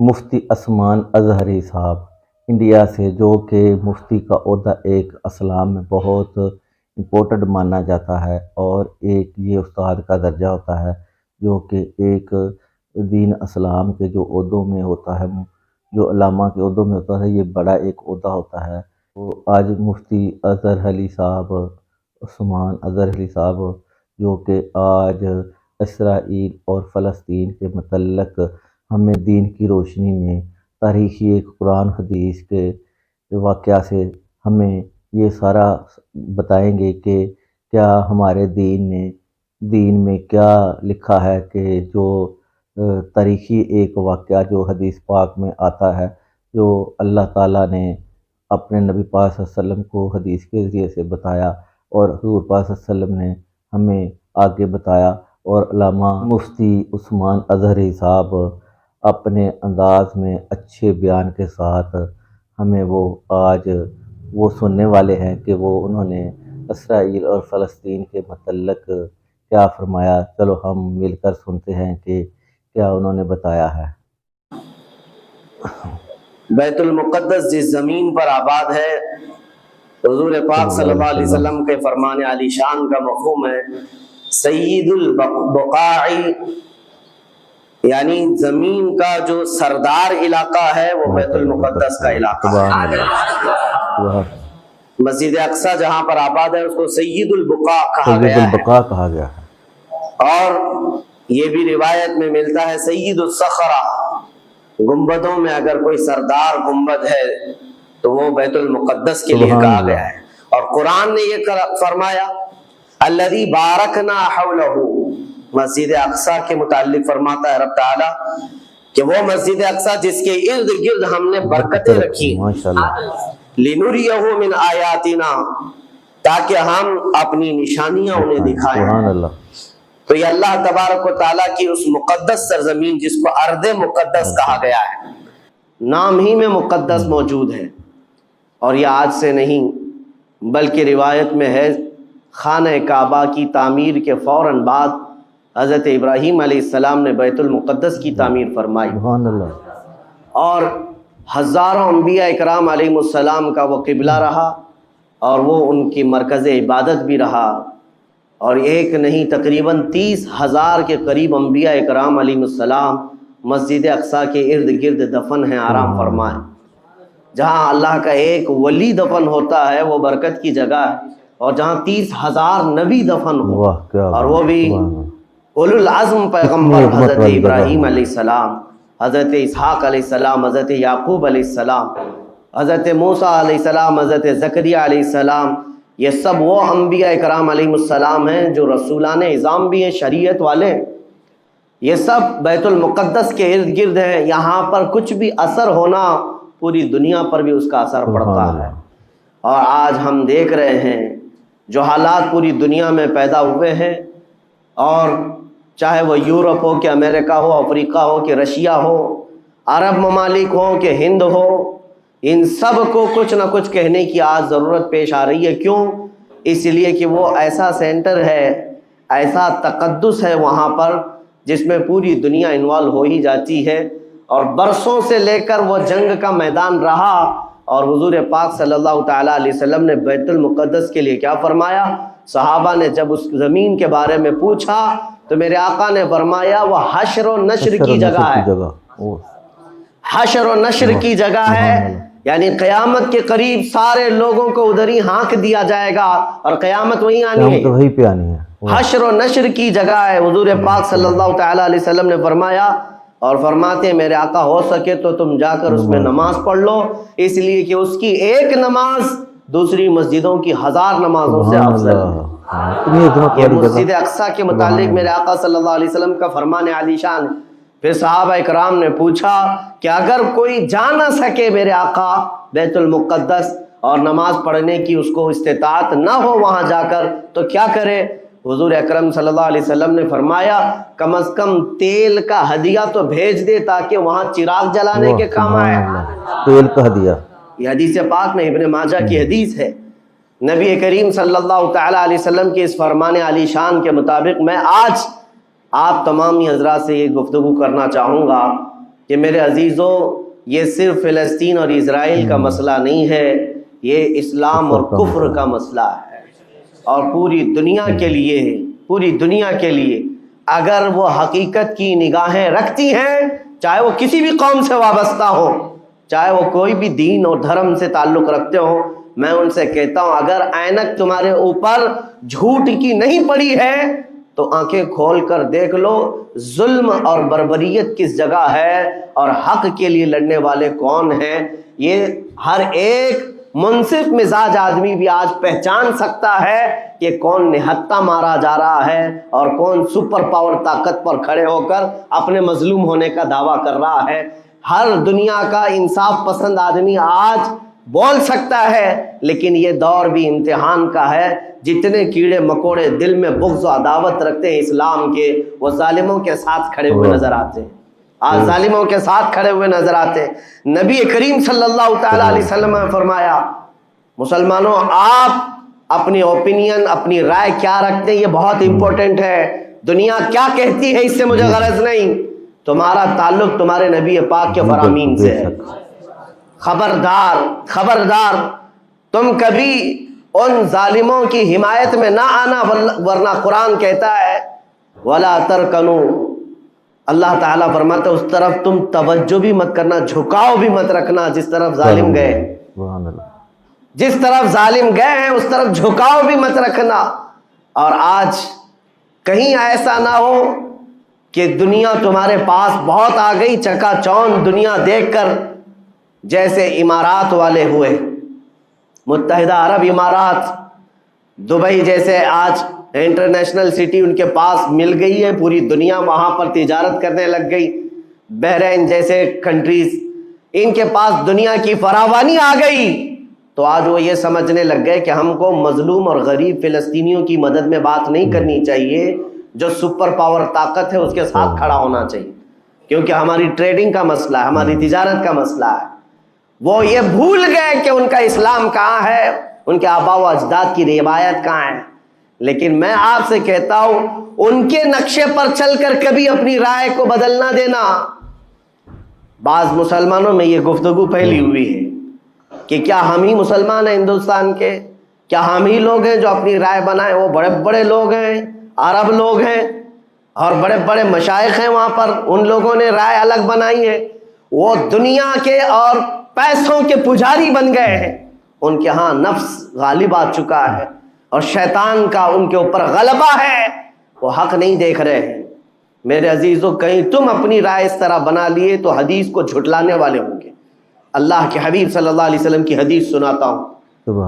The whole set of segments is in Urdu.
مفتی عثمان اظہری صاحب انڈیا سے، جو کہ مفتی کا عہدہ ایک اسلام میں بہت امپورٹنٹ مانا جاتا ہے، اور ایک یہ استاد کا درجہ ہوتا ہے جو کہ ایک دین اسلام کے جو عہدوں میں ہوتا ہے، جو علامہ کے عہدوں میں ہوتا ہے، یہ بڑا ایک عہدہ ہوتا ہے۔ تو آج مفتی اظہر علی صاحب، عثمان اظہر علی صاحب، جو کہ آج اسرائیل اور فلسطین کے متعلق ہمیں دین کی روشنی میں تاریخی ایک قرآن حدیث کے واقعہ سے ہمیں یہ سارا بتائیں گے کہ کیا ہمارے دین میں کیا لکھا ہے، کہ جو تاریخی ایک واقعہ جو حدیث پاک میں آتا ہے، جو اللہ تعالیٰ نے اپنے نبی پاک صلی اللہ علیہ وسلم کو حدیث کے ذریعے سے بتایا، اور حضور پاک صلی اللہ علیہ وسلم نے ہمیں آگے بتایا، اور علامہ مفتی عثمان اظہری صاحب اپنے انداز میں اچھے بیان کے ساتھ ہمیں وہ آج وہ سننے والے ہیں کہ انہوں نے اسرائیل اور فلسطین کے متعلق کیا فرمایا۔ چلو ہم مل کر سنتے ہیں کہ کیا انہوں نے بتایا ہے۔ بیت المقدس جس زمین پر آباد ہے، حضور پاک صلی اللہ علیہ وسلم کے فرمان علی شان کا مفہوم ہے سید البقاع، یعنی زمین کا جو سردار علاقہ ہے وہ بیت المقدس کا علاقہ ہے۔ مسجد اقصی جہاں پر آباد ہے اس کو سید البقاع کہا گیا ہے، اور یہ بھی روایت میں ملتا ہے سید الصخرہ، گنبدوں میں اگر کوئی سردار گنبد ہے تو وہ بیت المقدس کے لیے کہا گیا ہے۔ اور قرآن نے یہ فرمایا الذی بارکنا حولہ، مسجد اقصی کے متعلق فرماتا ہے رب تعالیٰ کہ وہ مسجد اقصی جس کے ارد گرد ہم نے برکتیں رکھی، لنریہ من آیاتنا، تاکہ ہم اپنی نشانیاں انہیں دکھائیں۔ تو یہ اللہ تبارک و تعالیٰ کی اس مقدس سرزمین جس کو ارض مقدس کہا گیا ہے، نام ہی میں مقدس موجود ہے، اور یہ آج سے نہیں بلکہ روایت میں ہے خانہ کعبہ کی تعمیر کے فوراً بعد حضرت ابراہیم علیہ السلام نے بیت المقدس کی تعمیر فرمائی، اور ہزاروں انبیاء اکرام علیہ السلام کا وہ قبلہ رہا، اور وہ ان کی مرکز عبادت بھی رہا، اور ایک نہیں تقریباً 30,000 کے قریب انبیاء اکرام علیہ السلام مسجد اقصی کے ارد گرد دفن ہیں، آرام فرمائیں۔ جہاں اللہ کا ایک ولی دفن ہوتا ہے وہ برکت کی جگہ ہے، اور جہاں 30,000 نبی دفن ہو، اور وہ بھی اولو العزم پیغمبر حضرت ابراہیم علیہ السلام، حضرت اسحاق علیہ السلام، حضرت یعقوب علیہ السلام، حضرت موسیٰ علیہ السلام، حضرت زکریہ علیہ السلام، یہ سب وہ انبیاء اکرام علیہ السلام ہیں جو رسولان اعظام بھی ہیں، شریعت والے، یہ سب بیت المقدس کے ارد گرد ہیں۔ یہاں پر کچھ بھی اثر ہونا پوری دنیا پر بھی اس کا اثر پڑتا ہے، اور آج ہم دیکھ رہے ہیں جو حالات پوری دنیا میں پیدا ہوئے ہیں، اور چاہے وہ یورپ ہو کہ امریکہ ہو، افریقہ ہو کہ رشیا ہو، عرب ممالک ہو کہ ہند ہو، ان سب کو کچھ نہ کچھ کہنے کی آج ضرورت پیش آ رہی ہے۔ کیوں؟ اس لیے کہ وہ ایسا سینٹر ہے، ایسا تقدس ہے وہاں پر جس میں پوری دنیا انوالو ہو ہی جاتی ہے، اور برسوں سے لے کر وہ جنگ کا میدان رہا، اور حضور پاک صلی اللہ تعالیٰ علیہ وسلم نے بیت المقدس کے لیے کیا فرمایا؟ صحابہ نے جب اس زمین کے بارے میں پوچھا تو میرے آقا نے فرمایا وہ حشر و نشر کی جگہ ہے، حشر و نشر کی جگہ ہے، یعنی قیامت کے قریب سارے لوگوں کو ادھر ہی ہانک دیا جائے گا، اور قیامت وہیں آنی ہے، حشر و نشر کی جگہ ہے۔ حضور پاک صلی اللہ تعالیٰ علیہ وسلم نے فرمایا، اور فرماتے ہیں میرے آقا ہو سکے تو تم جا کر اس میں نماز پڑھ لو، اس لیے کہ اس کی ایک نماز دوسری مسجدوں کی 1000 نمازوں سے افضل ہے۔ یہ مسجد اقصی کے متعلق میرے آقا صلی اللہ علیہ وسلم کا فرمان علی شان۔ پھر صحابہ اکرام نے پوچھا کہ اگر کوئی جا نہ سکے میرے آقا بیت المقدس اور نماز پڑھنے کی اس کو استطاعت نہ ہو وہاں جا کر، تو کیا کرے؟ حضور اکرم صلی اللہ علیہ وسلم نے فرمایا کم از کم تیل کا ہدیہ تو بھیج دے تاکہ وہاں چراغ جلانے کے کام آئے، تیل کا ہدیہ۔ یہ حدیث پاک میں ابن ماجہ کی حدیث ہے۔ نبی کریم صلی اللہ تعالیٰ علیہ وسلم کے اس فرمان علی شان کے مطابق میں آج آپ تمامی حضرات سے یہ گفتگو کرنا چاہوں گا کہ میرے عزیزوں یہ صرف فلسطین اور اسرائیل کا مسئلہ نہیں ہے، یہ اسلام اور کفر کا مسئلہ ہے، اور پوری دنیا کے لیے ہے، پوری دنیا کے لیے اگر وہ حقیقت کی نگاہیں رکھتی ہیں، چاہے وہ کسی بھی قوم سے وابستہ ہو، چاہے وہ کوئی بھی دین اور دھرم سے تعلق رکھتے ہو، میں ان سے کہتا ہوں اگر اینک تمہارے اوپر جھوٹ کی نہیں پڑی ہے تو آنکھیں کھول کر دیکھ لو ظلم اور بربریت کس جگہ ہے اور حق کے لیے لڑنے والے کون ہیں۔ یہ ہر ایک منصف مزاج آدمی بھی آج پہچان سکتا ہے کہ کون نہتہ مارا جا رہا ہے اور کون سپر پاور طاقت پر کھڑے ہو کر اپنے مظلوم ہونے کا دعویٰ کر رہا ہے۔ ہر دنیا کا انصاف پسند آدمی آج بول سکتا ہے، لیکن یہ دور بھی امتحان کا ہے۔ جتنے کیڑے مکوڑے دل میں بغض و عداوت رکھتے ہیں اسلام کے، وہ ظالموں کے ساتھ کھڑے ہوئے نظر آتے ہیں، آج ظالموں کے ساتھ کھڑے ہوئے نظر آتے ہیں۔ نبی کریم صلی اللہ تعالیٰ علیہ وسلم نے فرمایا مسلمانوں آپ اپنی اوپینین، اپنی رائے کیا رکھتے ہیں یہ بہت امپورٹنٹ ہے، دنیا کیا کہتی ہے اس سے مجھے غرض نہیں، تمہارا تعلق تمہارے نبی پاک کے فرامین سے ہے۔ خبردار خبردار تم کبھی ان ظالموں کی حمایت میں نہ آنا، ورنہ قرآن کہتا ہے وَلَا تَرْكَنُوا، اللہ تعالیٰ فرماتا ہے اس طرف تم توجہ بھی مت کرنا، جھکاؤ بھی مت رکھنا جس طرف ظالم گئے، جس طرف ظالم گئے ہیں اس طرف جھکاؤ بھی مت رکھنا۔ اور آج کہیں ایسا نہ ہو کہ دنیا تمہارے پاس بہت آ گئی، چکا چوند دنیا دیکھ کر جیسے امارات والے ہوئے، متحدہ عرب امارات، دبئی جیسے آج انٹرنیشنل سٹی ان کے پاس مل گئی ہے، پوری دنیا وہاں پر تجارت کرنے لگ گئی، بحرین جیسے کنٹریز، ان کے پاس دنیا کی فراوانی آ گئی، تو آج وہ یہ سمجھنے لگ گئے کہ ہم کو مظلوم اور غریب فلسطینیوں کی مدد میں بات نہیں کرنی چاہیے، جو سپر پاور طاقت ہے اس کے ساتھ کھڑا ہونا چاہیے، کیونکہ ہماری ٹریڈنگ کا مسئلہ ہے، ہماری تجارت کا مسئلہ ہے۔ وہ یہ بھول گئے کہ ان کا اسلام کہاں ہے، ان کے آباء و اجداد کی روایت کہاں ہے۔ لیکن میں آپ سے کہتا ہوں ان کے نقشے پر چل کر کبھی اپنی رائے کو بدل نہ دینا۔ بعض مسلمانوں میں یہ گفتگو پھیلی ہوئی ہے کہ کیا ہم ہی مسلمان ہیں ہندوستان کے، کیا ہم ہی لوگ ہیں جو اپنی رائے بنائیں، وہ بڑے بڑے لوگ ہیں، عرب لوگ ہیں اور بڑے بڑے مشائخ ہیں وہاں پر، ان لوگوں نے رائے الگ بنائی ہے، وہ دنیا کے اور پیسوں کے پجاری بن گئے ہیں، ان کے ہاں نفس غالب آ چکا ہے اور شیطان کا ان کے اوپر غلبہ ہے، وہ حق نہیں دیکھ رہے ہیں۔ میرے عزیزوں کہیں تم اپنی رائے اس طرح بنا لیے تو حدیث کو جھٹلانے والے ہوں گے۔ اللہ کے حبیب صلی اللہ علیہ وسلم کی حدیث سناتا ہوں،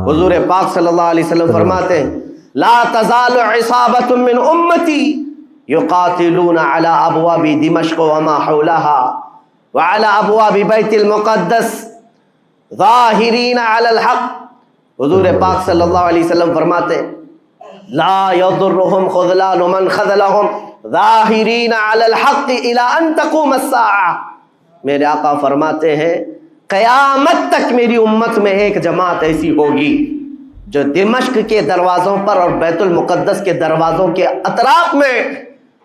حضور پاک صلی اللہ علیہ وسلم فرماتے ہیں لا تزال عصابۃ من امتی یقاتلون علی ابواب دمشق وما حولها وعلى ابواب بیت المقدس ظاہرین علی الحق۔ حضور پاک صلی اللہ علیہ وسلم فرماتے لا یضرهم خذلان من خذلهم ظاہرین علی الحق الی ان تقوم الساعہ۔ میرے آقا فرماتے ہیں قیامت تک میری امت میں ایک جماعت ایسی ہوگی جو دمشق کے دروازوں پر اور بیت المقدس کے دروازوں کے اطراف میں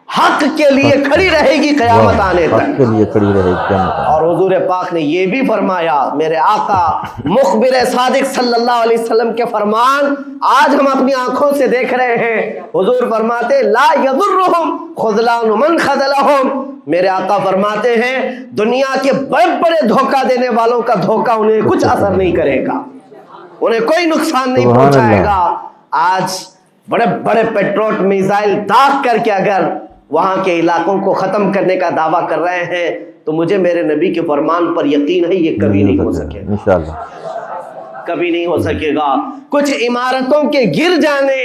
حق کے لیے کھڑی رہے گی قیامت آنے تک، حق کے لیے کھڑی رہے گی۔ اور حضور پاک نے یہ بھی فرمایا، میرے آقا مخبر صادق صلی اللہ علیہ وسلم کے فرمان آج ہم اپنی آنکھوں سے دیکھ رہے ہیں۔ حضور فرماتے لا یضرهم خذلان من خذلهم، میرے آقا فرماتے ہیں دنیا کے بڑے بڑے دھوکہ دینے والوں کا دھوکہ انہیں کچھ اثر نہیں کرے گا، انہیں کوئی نقصان نہیں پہنچائے گا۔ آج بڑے بڑے پیٹروٹ میزائل داغ کر کے اگر وہاں کے علاقوں کو ختم کرنے کا دعویٰ کر رہے ہیں تو مجھے میرے نبی کے فرمان پر یقین ہے یہ کبھی نہیں ہو سکے گا، انشاءاللہ کبھی نہیں ہو سکے گا۔ کچھ عمارتوں کے گر جانے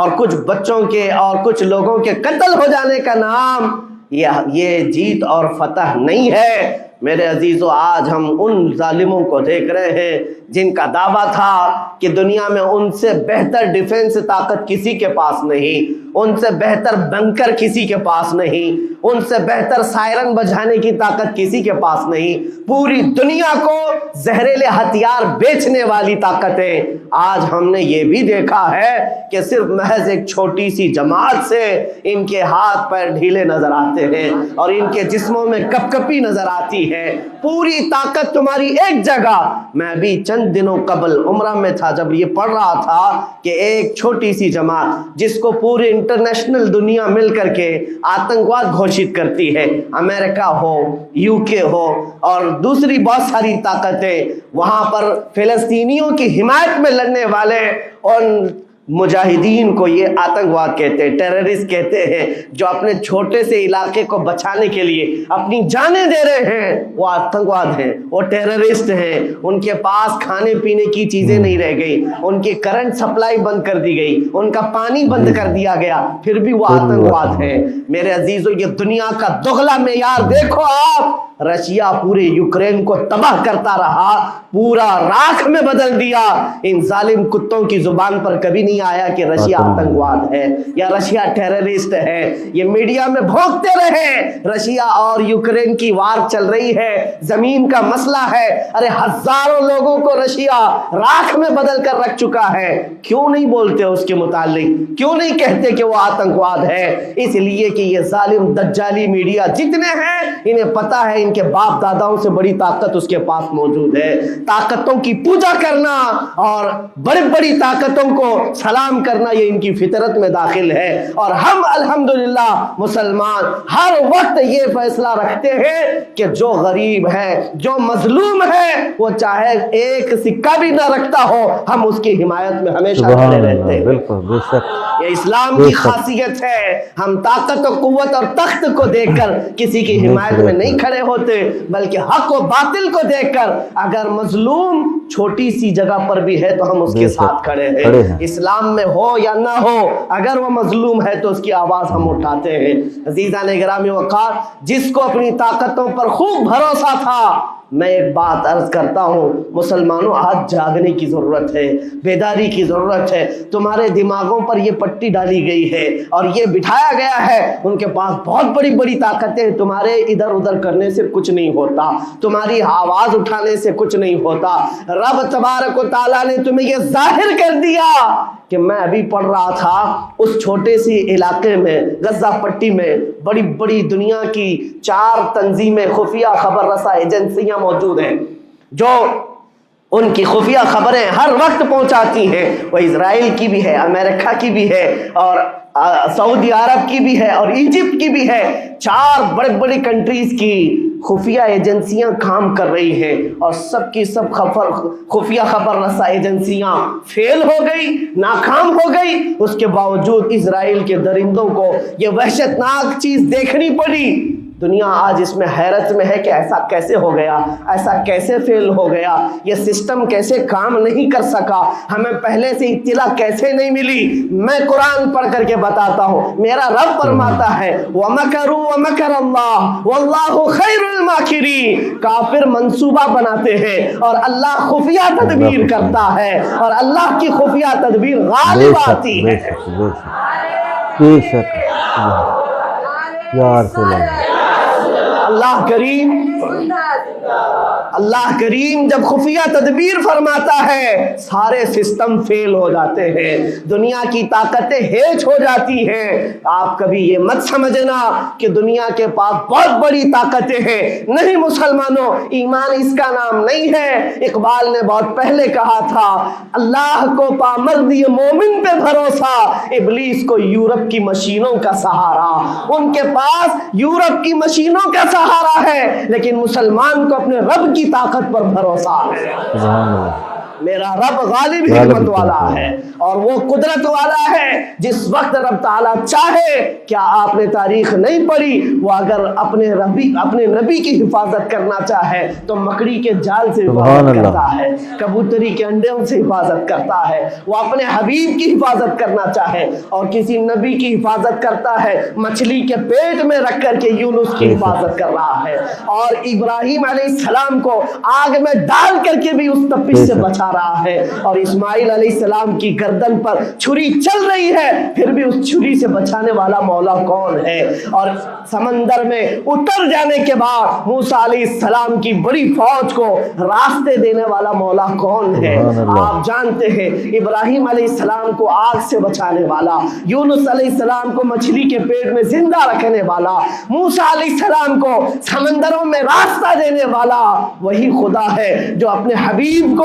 اور کچھ بچوں کے اور کچھ لوگوں کے قتل ہو جانے کا نام یہ جیت اور فتح نہیں ہے۔ میرے عزیزو آج ہم ان ظالموں کو دیکھ رہے ہیں جن کا دعویٰ تھا کہ دنیا میں ان سے بہتر ڈیفنس طاقت کسی کے پاس نہیں، ان سے بہتر بنکر کسی کے پاس نہیں، ان سے بہتر سائرن بجانے کی طاقت کسی کے پاس نہیں، پوری دنیا کو زہریلے ہتھیار بیچنے والی طاقتیں۔ آج ہم نے یہ بھی دیکھا ہے کہ صرف محض ایک چھوٹی سی جماعت سے ان کے ہاتھ پیر ڈھیلے نظر آتے ہیں اور ان کے جسموں میں کپ کپی نظر آتی رہی ہے, پوری طاقت تمہاری ایک جگہ. میں بھی چند دنوں قبل عمرہ میں تھا جب یہ پڑھ رہا تھا کہ ایک چھوٹی سی جماعت جس کو پورے انٹرنیشنل دنیا مل کر کے آتنکواد گھوشت کرتی ہے, امریکہ ہو, یو کے ہو اور دوسری بہت ساری طاقتیں, وہاں پر فلسطینیوں کی حمایت میں لڑنے والے ان مجاہدین کو یہ آتنکواد کہتے ہیں, ٹیررسٹ کہتے ہیں. جو اپنے چھوٹے سے علاقے کو بچانے کے لیے اپنی جانیں دے رہے ہیں وہ آتنکواد ہیں, وہ ٹیررسٹ ہیں. ان کے پاس کھانے پینے کی چیزیں نہیں رہ گئی, ان کی کرنٹ سپلائی بند کر دی گئی, ان کا پانی بند کر دیا گیا, پھر بھی وہ آتنکواد ہیں. میرے عزیزو, یہ دنیا کا دگلا معیار دیکھو آپ. رشیا پورے یوکرین کو تباہ کرتا رہا, پورا راکھ میں بدل دیا. ان ظالم کتوں کی زبان پر کبھی نہیں آیا کہ رشیا آتنکواد ہے یا رشیا ٹیررسٹ ہے. یہ میڈیا میں بھونکتے رہے رشیا اور یوکرین کی وار چل رہی ہے, زمین کا مسئلہ ہے. ارے ہزاروں لوگوں کو رشیا راکھ میں بدل کر رکھ چکا ہے. کیوں نہیں بولتے اس کے متعلق, کیوں نہیں کہتے کہ وہ آتنکواد ہے؟ اس لیے کہ یہ ظالم دجالی میڈیا جتنے ہیں انہیں پتا ہے ان کے باپ داداؤں سے بڑی طاقت اس کے پاس موجود ہے. طاقتوں کی پوجا کرنا اور بڑی بڑی طاقتوں کو سلام کرنا یہ ان کی فطرت میں داخل ہے. اور ہم الحمدللہ مسلمان ہر وقت یہ فیصلہ رکھتے ہیں کہ جو غریب ہے, جو مظلوم ہے, وہ چاہے ایک سکہ بھی نہ رکھتا ہو, ہم اس کی حمایت میں ہمیشہ کھڑے رہتے ہیں. بالکل بے شک, یہ اسلام کی خاصیت ہے. ہم طاقت و قوت اور تخت کو دیکھ کر کسی کی حمایت میں نہیں کھڑے ہوتے, بلکہ حق و باطل کو دیکھ کر اگر مظلوم چھوٹی سی جگہ پر بھی ہے تو ہم اس کے ساتھ کھڑے ہیں. اسلام میں ہو یا نہ ہو, اگر وہ مظلوم ہے تو اس کی آواز ہم اٹھاتے ہیں. عزیزان گرامی وقار, جس کو اپنی طاقتوں پر خوب بھروسہ تھا, میں ایک بات عرض کرتا ہوں, مسلمانوں آج جاگنے کی ضرورت ہے, بیداری کی ضرورت ہے. تمہارے دماغوں پر یہ پٹی ڈالی گئی ہے اور یہ بٹھایا گیا ہے ان کے پاس بہت بڑی بڑی طاقتیں, تمہارے ادھر ادھر کرنے سے کچھ نہیں ہوتا, تمہاری آواز اٹھانے سے کچھ نہیں ہوتا. رب تبارک و تعالیٰ نے تمہیں یہ ظاہر کر دیا کہ میں ابھی پڑھ رہا تھا اس چھوٹے سی علاقے میں غزہ پٹی میں بڑی بڑی دنیا کی 4 تنظیمیں, خفیہ خبر رساں ایجنسیاں موجود ہیں جو ان کی خفیہ خبریں ہر وقت پہنچاتی ہیں. وہ اسرائیل کی بھی ہے, امریکہ کی بھی ہے اور سعودی عرب کی بھی ہے اور ایجپٹ کی بھی ہے. 4 بڑے بڑے کنٹریز کی خفیہ ایجنسیاں کام کر رہی ہیں اور سب کی سب خفیہ خبر رساں ایجنسیاں فیل ہو گئی, ناکام ہو گئی. اس کے باوجود اسرائیل کے درندوں کو یہ وحشتناک چیز دیکھنی پڑی. دنیا آج اس میں حیرت میں ہے کہ ایسا کیسے ہو گیا, ایسا کیسے فیل ہو گیا, یہ سسٹم کیسے کام نہیں کر سکا, ہمیں پہلے سے اطلاع کیسے نہیں ملی. میں قرآن پڑھ کر کے بتاتا ہوں, میرا رب فرماتا ہے وَمَكَرُوا وَمَكَرَ اللَّهُ وَاللَّهُ خَيْرُ الْمَاكِرِينَ. کافر منصوبہ بناتے ہیں اور اللہ خفیہ تدبیر کرتا ہے اور اللہ کی خفیہ تدبیر غالب آتی ہے. بے شک یا رسول اللہ. اللہ کریم جب خفیہ تدبیر فرماتا ہے سارے سسٹم فیل ہو جاتے ہیں, دنیا کی طاقتیں ہیچ ہو جاتی ہیں. آپ کبھی یہ مت سمجھنا کہ دنیا کے پاس بہت بڑی طاقتیں ہیں, نہیں مسلمانوں, ایمان اس کا نام نہیں ہے. اقبال نے بہت پہلے کہا تھا اللہ کو پامرد مومن پہ بھروسہ, ابلیس کو یورپ کی مشینوں کا سہارا. ان کے پاس یورپ کی مشینوں کا سہارا ہے لیکن مسلمان کو اپنے رب کی طاقت پر بھروسہ ہے. میرا رب غالب حکمت والا ہے اور وہ قدرت والا ہے. جس وقت رب تعالیٰ چاہے, کیا آپ نے تاریخ نہیں پڑھی, وہ اگر اپنے نبی کی حفاظت کرنا چاہے تو مکڑی کے جال سے حفاظت کرتا ہے, کبوتری کے انڈوں سے حفاظت کرتا ہے. وہ اپنے حبیب کی حفاظت کرنا چاہے اور کسی نبی کی حفاظت کرتا ہے, مچھلی کے پیٹ میں رکھ کر کے یونس کی حفاظت کر رہا ہے اور ابراہیم علیہ السلام کو آگ میں ڈال کر کے بھی اس تپش سے بچا جا رہا ہے اور اسماعیل علیہ السلام کی گردن پر چھری چل رہی ہے، پھر بھی اس چھری سے بچانے والا مولا کون ہے؟ اور سمندر میں اتر جانے کے بعد موسیٰ علیہ السلام کی بڑی فوج کو راستے دینے والا مولا کون ہے؟ آپ جانتے ہیں ابراہیم علیہ السلام کو آگ سے بچانے والا، یونس علیہ السلام کو مچھلی کے پیٹ میں زندہ رکھنے والا، موسیٰ علیہ السلام کو سمندروں میں راستہ دینے والا وہی خدا ہے جو اپنے حبیب کو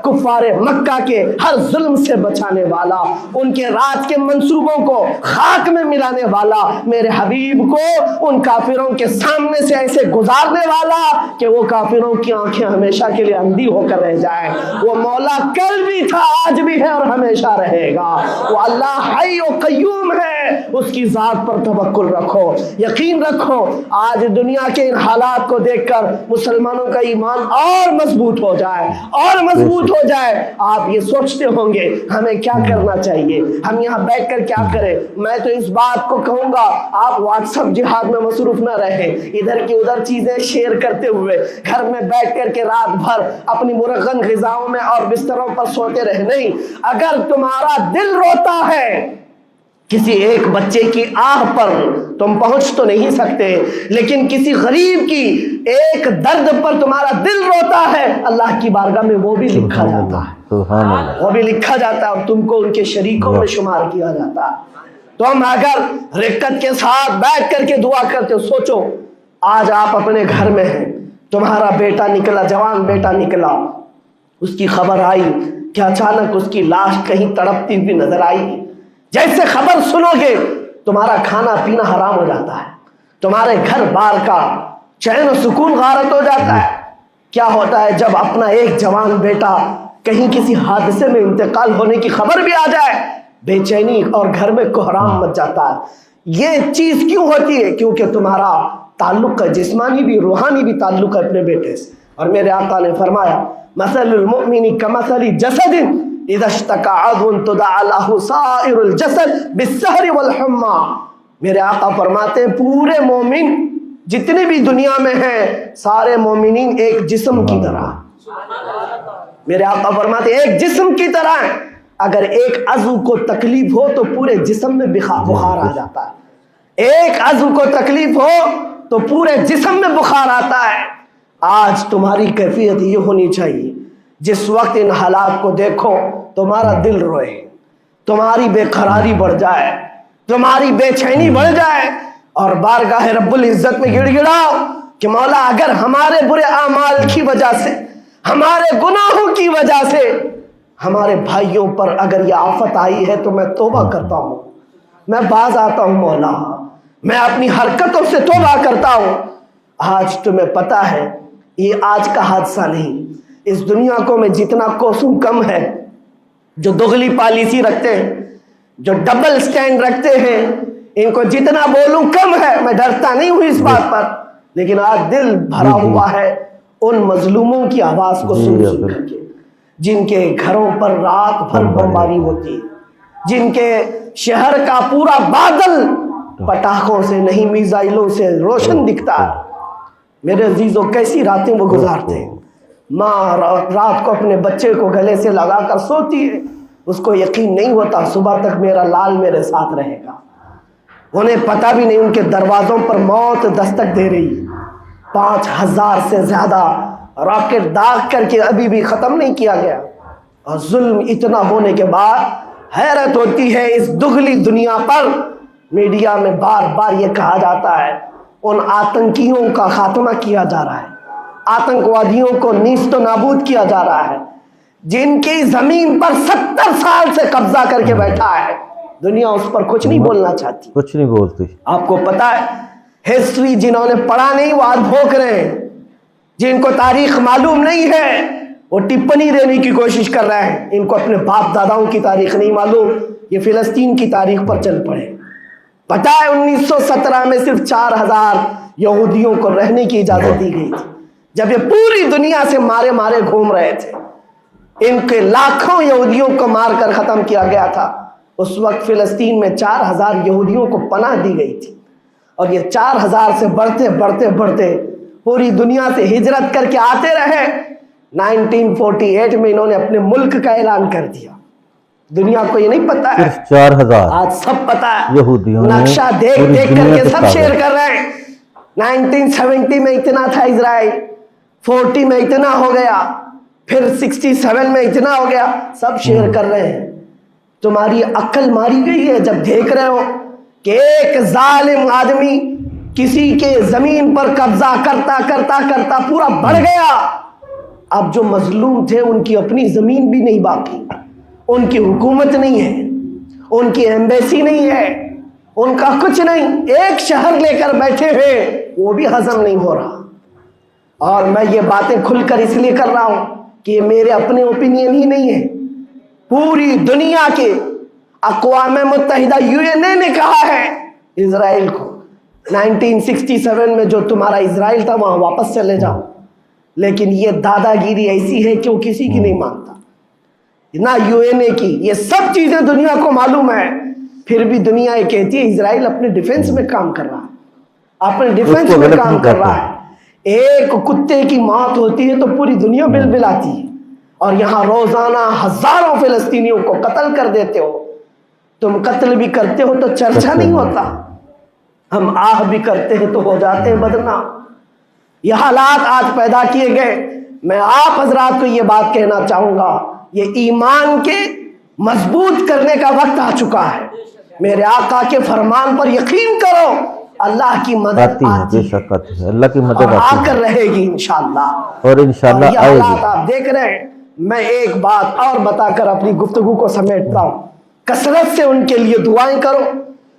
کفار مکہ کے ہر ظلم سے بچانے والا، ان کے رات کے منصوبوں کو خاک میں ملانے والا، میرے حبیب کو ان کافروں کے سامنے سے ایسے گزارنے والا کہ وہ کافروں کی آنکھیں ہمیشہ کے لیے اندھی ہو کر رہ جائیں۔ وہ مولا کل بھی تھا، آج بھی ہے اور ہمیشہ رہے گا۔ وہ اللہ حی و قیوم ہے، اس کی ذات پر توکل رکھو، یقین رکھو۔ آج دنیا کے ان حالات کو دیکھ کر مسلمانوں کا ایمان اور مضبوط ہو جائے اور مضبوط ہو جائے۔ آپ یہ سوچتے ہوں گے ہمیں کیا کرنا چاہیے، ہم یہاں بیٹھ کر کیا کریں؟ میں تو اس بات کو کہوں گا آپ واٹس ایپ جہاد میں مصروف نہ رہیں، ادھر کی ادھر چیزیں شیئر کرتے ہوئے گھر میں بیٹھ کر کے رات بھر اپنی مرغن غذاؤں میں اور بستروں پر سوتے رہے نہیں۔ اگر تمہارا دل روتا ہے کسی ایک بچے کی آہ پر تم پہنچ تو نہیں سکتے، لیکن کسی غریب کی ایک درد پر تمہارا دل روتا ہے، اللہ کی بارگاہ میں وہ بھی لکھا جاتا ہے، وہ بھی لکھا جاتا ہے اور تم کو ان کے شریکوں میں شمار کیا جاتا ہے۔ تم اگر رقت کے ساتھ بیٹھ کر کے دعا کرتے ہو، سوچو آج آپ اپنے گھر میں ہیں، تمہارا بیٹا نکلا، جوان بیٹا نکلا، اس کی خبر آئی کہ اچانک اس کی لاش کہیں تڑپتی ہوئی نظر آئی، جیسے خبر سنو گے تمہارا کھانا پینا حرام ہو جاتا ہے، تمہارے گھر بار کا چین و سکون غارت ہو جاتا ہے۔ کیا ہوتا ہے جب اپنا ایک جوان بیٹا کہیں کسی حادثے میں انتقال ہونے کی خبر بھی آ جائے، بے چینی اور گھر میں کوہرام مچ جاتا ہے۔ یہ چیز کیوں ہوتی ہے؟ کیونکہ تمہارا تعلق ہے، جسمانی بھی روحانی بھی تعلق ہے اپنے بیٹے سے۔ اور میرے آقا نے فرمایا مثل المؤمن کمثل جسد اذا اشتكى عضو تداعى له سائر الجسد بالسهر والحمى۔ میرے آقا فرماتے ہیں پورے مومن جتنے بھی دنیا میں ہیں سارے مومنین ایک جسم کی طرح، میرے آقا فرماتے ہیں ایک جسم کی طرح ہیں، اگر ایک عضو کو تکلیف ہو تو پورے جسم میں بخار آ جاتا ہے، ایک عضو کو تکلیف ہو تو پورے جسم میں بخار آتا ہے۔ آج تمہاری کیفیت یہ ہونی چاہیے جس وقت ان حالات کو دیکھو تمہارا دل روئے، تمہاری بے قراری بڑھ جائے، تمہاری بے چینی بڑھ جائے اور بارگاہ رب العزت میں گڑ گڑاؤ کہ مولا اگر ہمارے برے اعمال کی وجہ سے، ہمارے گناہوں کی وجہ سے ہمارے بھائیوں پر اگر یہ آفت آئی ہے تو میں توبہ کرتا ہوں، میں باز آتا ہوں مولا، میں اپنی حرکتوں سے توبہ کرتا ہوں۔ آج تمہیں پتہ ہے یہ آج کا حادثہ نہیں، اس دنیا کو میں جتنا کوسوں کم ہے، جو دغلی پالیسی رکھتے ہیں، جو ڈبل سٹینڈ رکھتے ہیں، ان کو جتنا بولوں کم ہے، میں ڈرتا نہیں ہوں اس بات پر، لیکن آج دل بھرا ہوا ہے ان مظلوموں کی آواز کو سن سن کر کے، جن کے گھروں پر رات بھر بمباری ہوتی ہے، جن کے شہر کا پورا بادل پٹاخوں سے نہیں میزائلوں سے روشن دکھتا ہے۔ میرے عزیزوں کیسی راتیں وہ گزارتے ہیں، ماں رات کو اپنے بچے کو گلے سے لگا کر سوتی ہے، اس کو یقین نہیں ہوتا صبح تک میرا لال میرے ساتھ رہے گا، انہیں پتہ بھی نہیں ان کے دروازوں پر موت دستک دے رہی ہے۔ 5000 سے زیادہ راکٹ داغ کر کے ابھی بھی ختم نہیں کیا گیا، اور ظلم اتنا ہونے کے بعد حیرت ہوتی ہے اس دگلی دنیا پر میڈیا میں بار بار یہ کہا جاتا ہے ان آتنکیوں کا خاتمہ کیا جا رہا ہے، آتنکوادیوں کو نیست و نابود کیا جا رہا ہے، جن کی زمین پر 70 سال سے قبضہ کر کے بیٹھا ہے، دنیا اس پر کچھ نہیں بولنا چاہتی، کچھ نہیں بولتی۔ آپ کو پتا ہے ہسٹری جنہوں نے پڑھا نہیں وہ آج بھوک رہے ہیں، جن کو تاریخ معلوم نہیں ہے وہ ٹپنی دینے کی کوشش کر رہے ہیں، ان کو اپنے باپ داداؤں کی تاریخ نہیں معلوم، یہ فلسطین کی تاریخ پر چل پڑے۔ پتہ ہے 1917 میں صرف 4000 یہودیوں کو رہنے کی اجازت دی گئی تھی، جب یہ پوری دنیا سے مارے مارے گھوم رہے تھے، ان کے لاکھوں یہودیوں کو مار کر ختم کیا گیا تھا۔ اس وقت فلسطین میں 4000 یہودیوں کو پناہ دی گئی تھی، اور یہ 4000 سے بڑھتے بڑھتے بڑھتے پوری دنیا سے ہجرت کر کے آتے رہے، 1948 میں انہوں نے اپنے ملک کا اعلان کر دیا. دنیا کو یہ نہیں پتا ہے, صرف 4000 آج سب پتا ہے. یہودیوں نے نقشہ دیکھ پوری دیکھ کر دنیا کے پہ سب چھا شیئر گئے. کر رہے ہیں. 1970 میں اتنا تھا اسرائیل, 40 میں اتنا ہو گیا, پھر 67 میں اتنا ہو گیا, سب شیئر کر رہے ہیں. تمہاری عقل ماری گئی ہے جب دیکھ رہے ہو کہ ایک ظالم آدمی کسی کے زمین پر قبضہ کرتا کرتا کرتا پورا بڑھ گیا. اب جو مظلوم تھے ان کی اپنی زمین بھی نہیں باقی, ان کی حکومت نہیں ہے, ان کی ایمبیسی نہیں ہے, ان کا کچھ نہیں. ایک شہر لے کر بیٹھے ہیں, وہ بھی ہضم نہیں ہو رہا. اور میں یہ باتیں کھل کر اس لیے کر رہا ہوں کہ یہ میرے اپنے اوپینین ہی نہیں ہے. پوری دنیا کے اقوام متحدہ UN نے کہا ہے اسرائیل کو 1967 میں جو تمہارا اسرائیل تھا وہاں واپس چلے جاؤ. لیکن یہ دادا گیری ایسی ہے کہ وہ کسی کی نہیں مانتا, نہ UN کی. یہ سب چیزیں دنیا کو معلوم ہے, پھر بھی دنیا یہ کہتی ہے اسرائیل اپنے ڈیفنس میں کام کر رہا ہے, اپنے ڈیفنس میں کام کر رہا ہے. ایک کتے کی موت ہوتی ہے تو پوری دنیا بل بلاتی ہے, اور یہاں روزانہ ہزاروں فلسطینیوں کو قتل کر دیتے ہو. تم قتل بھی کرتے ہو تو چرچا نہیں ہوتا, ہم آہ بھی کرتے ہیں تو ہو جاتے ہیں بدنام. یہ حالات آج پیدا کیے گئے. میں آپ حضرات کو یہ بات کہنا چاہوں گا, یہ ایمان کے مضبوط کرنے کا وقت آ چکا ہے. میرے آقا کے فرمان پر یقین کرو, اللہ کی مدد آتی ہے, اللہ کی مدد آ کر رہے گی انشاءاللہ. اور انشاءاللہ یہ آئے حالات گی. آپ دیکھ رہے ہیں. میں ایک بات اور بتا کر اپنی گفتگو کو سمیٹتا ہوں. کثرت سے ان کے لیے دعائیں کرو,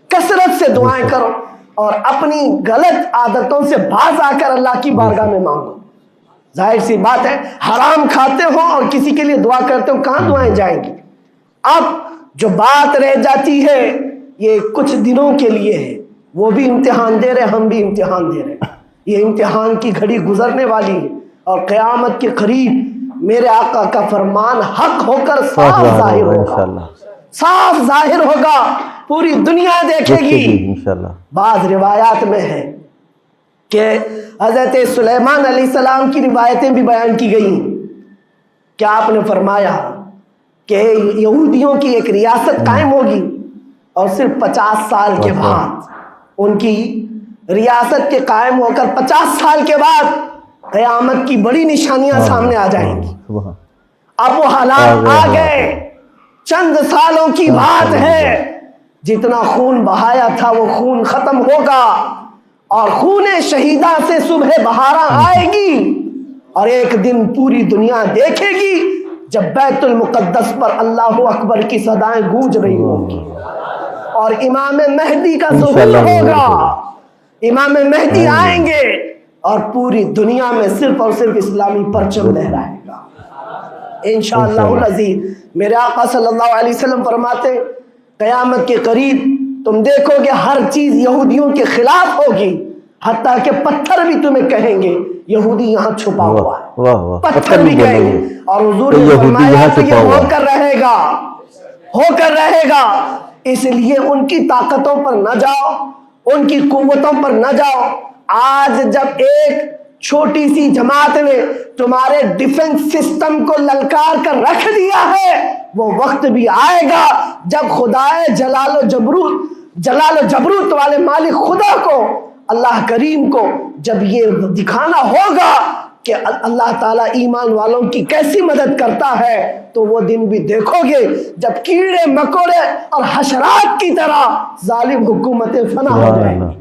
کثرت سے دعائیں کرو, اور اپنی غلط عادتوں سے باز آ کر اللہ کی بارگاہ میں مانگو. ظاہر سی بات ہے, حرام کھاتے ہو اور کسی کے لیے دعا کرتے ہو, کہاں دعائیں جائیں گی؟ اب جو بات رہ جاتی ہے یہ کچھ دنوں کے لیے ہے. وہ بھی امتحان دے رہے, ہم بھی امتحان دے رہے. یہ امتحان کی گھڑی گزرنے والی ہے, اور قیامت کے قریب میرے آقا کا فرمان حق ہو کر صاف ظاہر ہوگا, صاف ظاہر ہوگا, پوری دنیا دیکھے گی انشاءاللہ. بعض روایات میں ہے کہ حضرت سلیمان علیہ السلام کی روایتیں بھی بیان کی گئی کہ آپ نے فرمایا کہ یہودیوں کی ایک ریاست قائم ہوگی, اور صرف 50 سال کے بعد ان کی ریاست کے قائم ہو کر 50 سال کے بعد قیامت کی بڑی نشانیاں سامنے آ جائیں گی. اب وہ حالات آ گئے, چند سالوں کی بات ہے. جتنا خون بہایا تھا وہ خون ختم ہوگا, اور خون شہیدہ سے صبح بہارا آئے گی, اور ایک دن پوری دنیا دیکھے گی جب بیت المقدس پر اللہ اکبر کی صدائیں گونج رہی ہوں گی, اور امام مہدی کا ظہور ہوگا. امام مہدی آئیں گے اور پوری دنیا میں صرف اور صرف اسلامی پرچم لہرائے گا انشاءاللہ العزیز. میرے آقا صلی اللہ علیہ وسلم فرماتے قیامت کے قریب تم دیکھو گے ہر چیز یہودیوں کے خلاف ہوگی, حتیٰ کہ پتھر بھی تمہیں کہیں گے یہودی یہاں چھپا ہوا ہے, پتھر بھی کہیں گے. اور حضور نے فرمایا کہ یہ ہو کر رہے گا, ہو کر رہے گا. اس لیے ان کی طاقتوں پر نہ جاؤ, ان کی قوتوں پر نہ جاؤ. آج جب ایک چھوٹی سی جماعت نے تمہارے ڈیفنس سسٹم کو للکار کر رکھ دیا ہے, وہ وقت بھی آئے گا جب خدائے جلال و جبروت والے مالک خدا کو, اللہ کریم کو جب یہ دکھانا ہوگا کہ اللہ تعالیٰ ایمان والوں کی کیسی مدد کرتا ہے, تو وہ دن بھی دیکھو گے جب کیڑے مکوڑے اور حشرات کی طرح ظالم حکومتیں فنا ہو جائیں گی.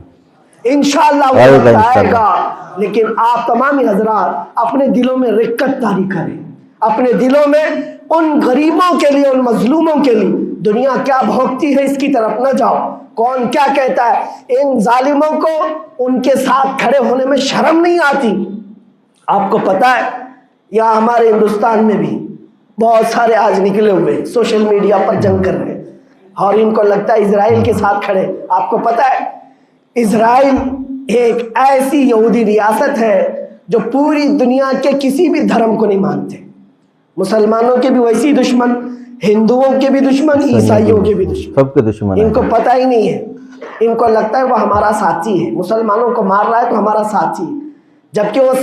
انشاءاللہ وہ وقت آئے گا. لیکن آپ تمامی حضرات اپنے دلوں میں رقت طاری کریں, اپنے دلوں میں ان غریبوں کے لیے, ان مظلوموں کے لیے دنیا کیا بھوگتی ہے اس کی طرف نہ جاؤ. کون کیا کہتا ہے, ان ظالموں کو ان کے ساتھ کھڑے ہونے میں شرم نہیں آتی. آپ کو پتا ہے یہاں ہمارے ہندوستان میں بھی بہت سارے آج نکلے ہوئے سوشل میڈیا پر جنگ کر رہے ہیں, اور ان کو لگتا ہے اسرائیل کے ساتھ کھڑے. آپ کو پتا ہے اسرائیل ایک ایسی یہودی ریاست ہے جو پوری دنیا کے کسی بھی دھرم کو نہیں مانتے. مسلمانوں کے بھی ویسی دشمن, ہندوؤں کے بھی دشمن, عیسائیوں کے بھی دشمن, سب کے دشمن. ان کو پتہ ہی نہیں ہے, ان کو لگتا ہے وہ ہمارا ساتھی ہے, مسلمانوں کو مار رہا ہے تو ہمارا ساتھی ہے, جبکہ وہ